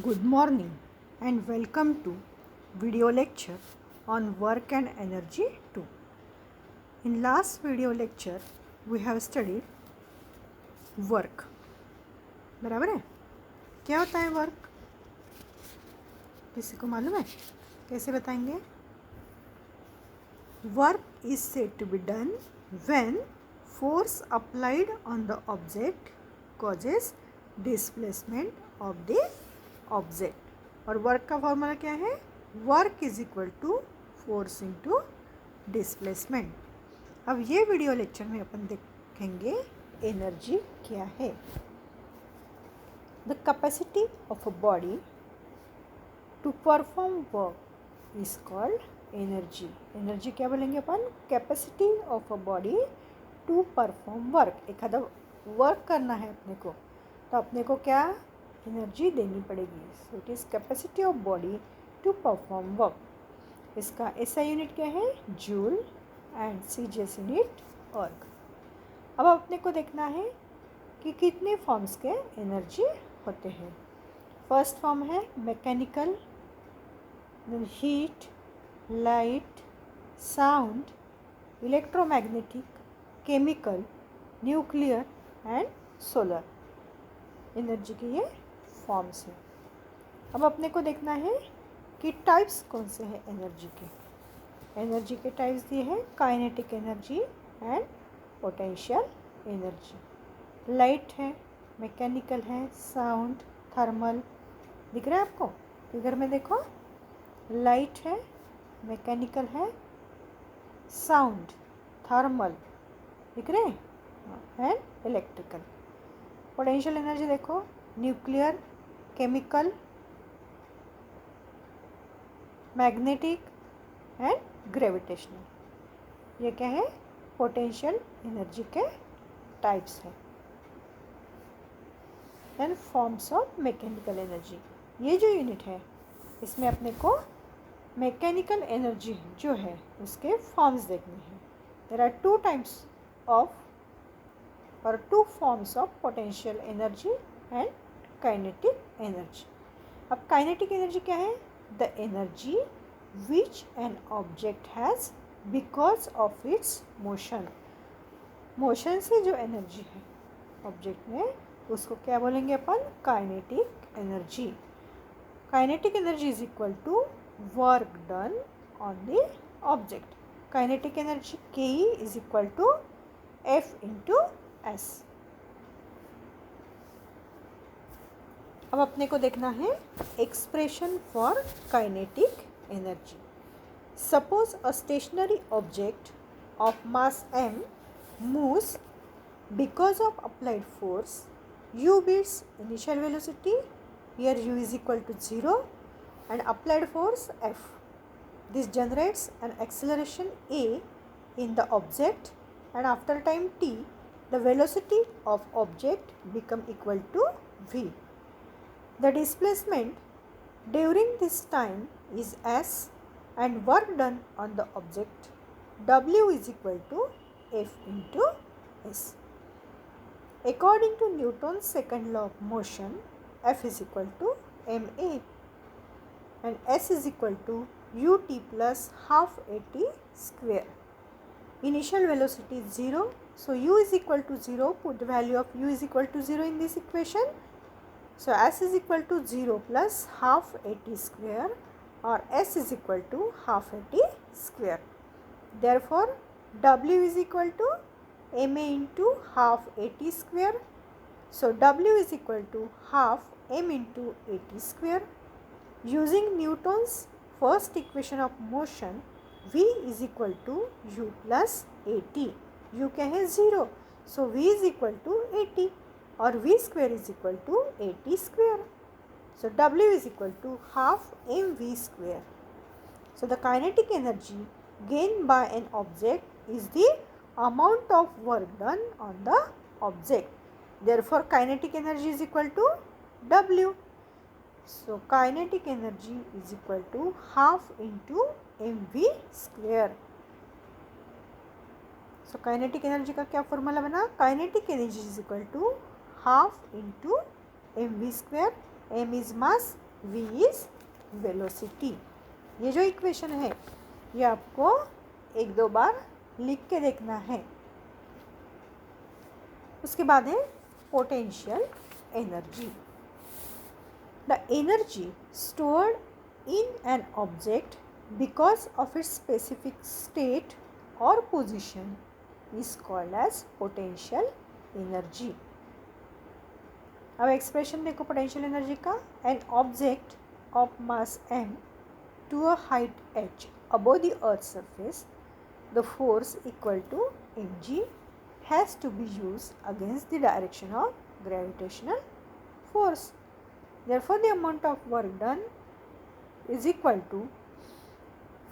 Good morning and welcome to video lecture on work and energy 2. In last video lecture we have studied work. बराबर है? क्या होता है work? किसी को मालूम है? कैसे बताएंगे? Work is said to be done when force applied on the object causes displacement of the object. और वर्क का फॉर्मूला क्या है? Work is equal to force into displacement. अब ये वीडियो लेक्चर में अपन देखेंगे एनर्जी क्या है. The capacity of a body to perform work is called energy. Energy क्या बोलेंगे अपन? Capacity of a body to perform work. एखादा वर्क करना है अपने को, तो अपने को क्या एनर्जी देनी पड़ेगी. So it is capacity of body to perform work. इसका एसआई यूनिट क्या है? जूल एंड सीजीएस यूनिट अर्ग. अब अपने को देखना है कि कितने फॉर्म्स के एनर्जी होते हैं. फर्स्ट फॉर्म है mechanical, heat, light, sound, electromagnetic, chemical, nuclear and solar. Energy की ये फॉर्म्स है. अब अपने को देखना है कि टाइप्स कौन से हैं एनर्जी के. एनर्जी के टाइप्स दिए हैं kinetic energy and potential energy. Light है, मैकेनिकल है, साउंड, थर्मल. दिख रहा है आपको? फिगर में देखो, लाइट है, मैकेनिकल है, साउंड, थर्मल. दिख रहे हैं? And electrical. पोटेंशियल एनर्जी देखो, nuclear, chemical, magnetic and gravitational. ये क्या है? पोटेंशियल एनर्जी के टाइप्स हैं. And forms of mechanical energy. ये जो यूनिट है इसमें अपने को मैकेनिकल एनर्जी जो है उसके फॉर्म्स देखने हैं. There are two types of और two forms of potential energy and kinetic energy. अब काइनेटिक एनर्जी क्या है? The energy which an object has because of its motion. Motion से जो एनर्जी है ऑब्जेक्ट में, उसको क्या बोलेंगे अपन? Kinetic energy. Kinetic energy is equal to work done on the object. Kinetic energy के is equal to F into S. अब अपने को देखना है expression for kinetic energy. Suppose a stationary object of mass m moves because of applied force u beats initial velocity, here u is equal to 0, and applied force f. This generates an acceleration a in the object, and after time t the velocity of object become equal to v. The displacement during this time is s, and work done on the object w is equal to f into s. According to Newton's second law of motion, f is equal to ma and s is equal to ut plus half at square. Initial velocity is 0, so u is equal to 0. Put the value of u is equal to 0 in this equation. So s is equal to 0 plus half at square, or s is equal to half at square. Therefore w is equal to ma into half at square. So w is equal to half m into at square. Using Newton's first equation of motion, v is equal to u plus at. u क्या है? 0. So v is equal to 80, और v square is equal to 80 square. So w is equal to half mv square. So the kinetic energy gained by an object is the amount of work done on the object. Therefore kinetic energy is equal to w. So kinetic energy is equal to half into mv square. So kinetic energy का क्या formula बना? Kinetic energy is equal to half into mv square. m is mass, v is velocity. ये जो equation है ये आपको एक दो बार लिख के देखना है। उसके बाद है potential energy. The energy stored in an object because of its specific state और position is called as potential energy. अब एक्सप्रेशन देखो पोटेंशियल एनर्जी का। An object of mass m to a height h above the earth's surface, the force equal to mg has to be used against the direction of gravitational force. Therefore, the amount of work done is equal to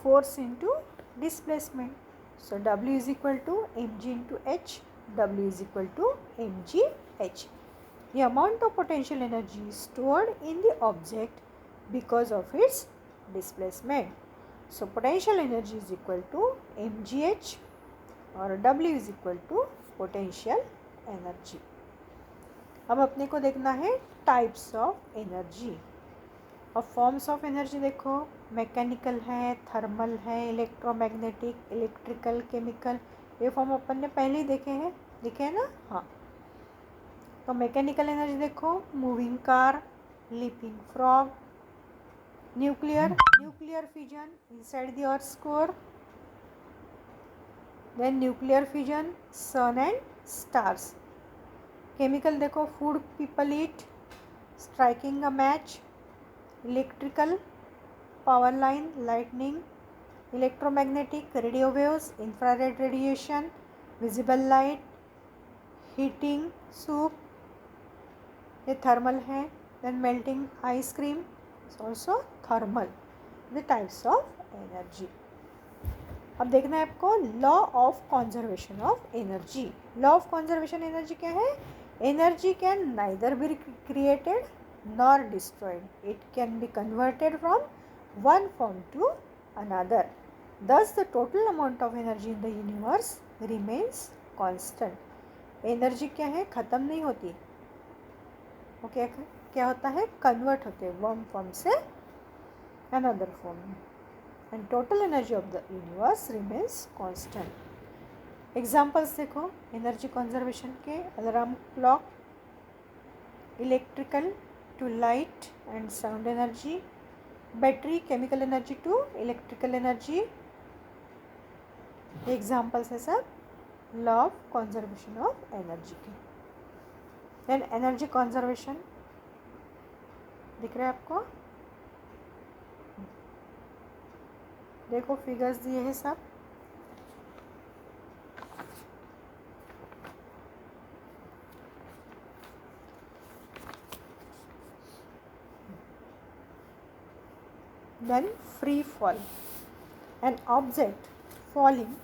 force into displacement. So, W is equal to mg into h. W is equal to mg h. The amount of potential energy stored in the object because of its displacement. So, potential energy is equal to mgh और W is equal to potential energy. अब अपने को देखना है types of energy. अब forms of energy देखो, mechanical है, thermal है, इलेक्ट्रोमैग्नेटिक, इलेक्ट्रिकल, केमिकल। ये फॉर्म अपन ने पहले ही देखे हैं ना। हाँ, तो मैकेनिकल एनर्जी देखो, moving car, leaping frog, nuclear fusion inside the earth core, then nuclear fusion sun and stars. Chemical देखो, food people eat, striking a match, electrical, power line, lightning, electromagnetic, radio waves, infrared radiation, visible light, heating soup, ये thermal है। Then melting ice cream is also thermal. The types of energy. अब देखना है आपको law of conservation of energy. Law of conservation energy क्या है? Energy can neither be created nor destroyed, it can be converted from one form to another, thus the total amount of energy in the universe remains constant। Energy क्या है? ख़त्म नहीं होती, वो क्या होता है? कन्वर्ट होते हैं वन फॉर्म से अनदर फॉर्म में, and total energy of the universe remains constant. Examples देखो एनर्जी कंजर्वेशन के, alarm clock, electrical to light and sound energy, battery chemical energy to electrical energy. Examples है सब law of conservation of energy के। Then energy conservation दिख रहा है आपको, देखो फिगर्स दिए हैं सब। Then free fall, an object falling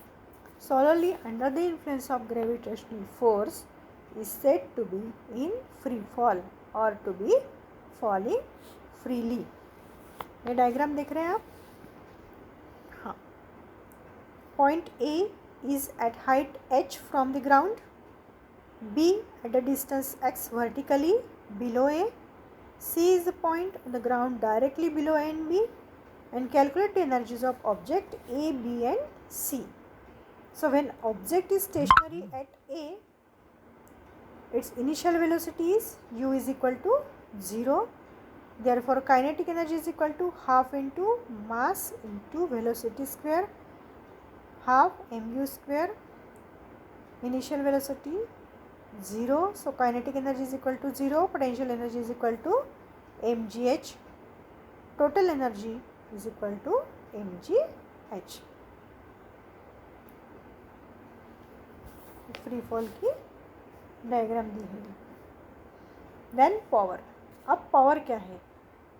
solely under the influence of gravitational force is said to be in free fall or to be falling freely। ये डायग्राम देख रहे हैं आप? हाँ, point A is at height h from the ground, B at a distance x vertically below A, C is the point on the ground directly below A and B, and calculate the energies of object A, B and C. So when object is stationary at A, its initial velocity is u is equal to 0. Therefore kinetic energy is equal to half into mass into velocity square, half mu square. Initial velocity 0, so kinetic energy is equal to 0, potential energy is equal to mgh, total energy is equal to mgh। Free fall की diagram दी है। Then power. अब power क्या है?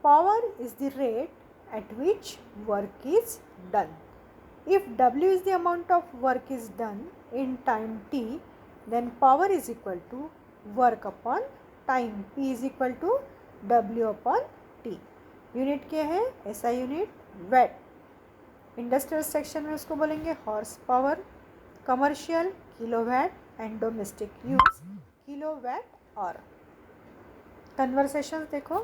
Power is the rate at which work is done. If W is the amount of work is done in time t, then power is equal to work upon time, P is equal to W upon t। Unit क्या है? SI unit watt. Industrial section में उसको बोलेंगे horse power, commercial kilowatt and domestic use kilowatt hour. Conversation देखो,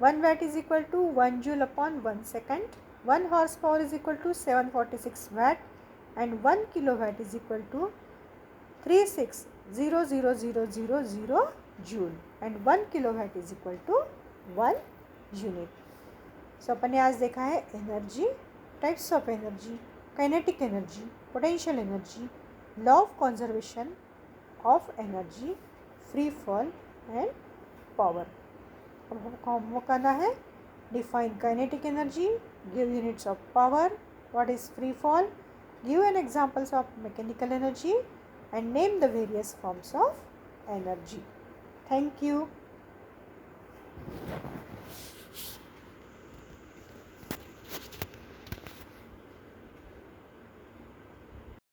1 watt is equal to 1 joule upon 1 second. 1 horsepower is equal to 746 watt, and 1 kilowatt is equal to 360000 joule, and 1 kilowatt is equal to 1 unit. So अपन ने आज देखा है energy, types of energy, kinetic energy, potential energy, law of conservation of energy, free fall and power. अब हमको homework करना है. Define kinetic energy, give units of power, what is free fall, give an examples of mechanical energy and name the various forms of energy. Thank you.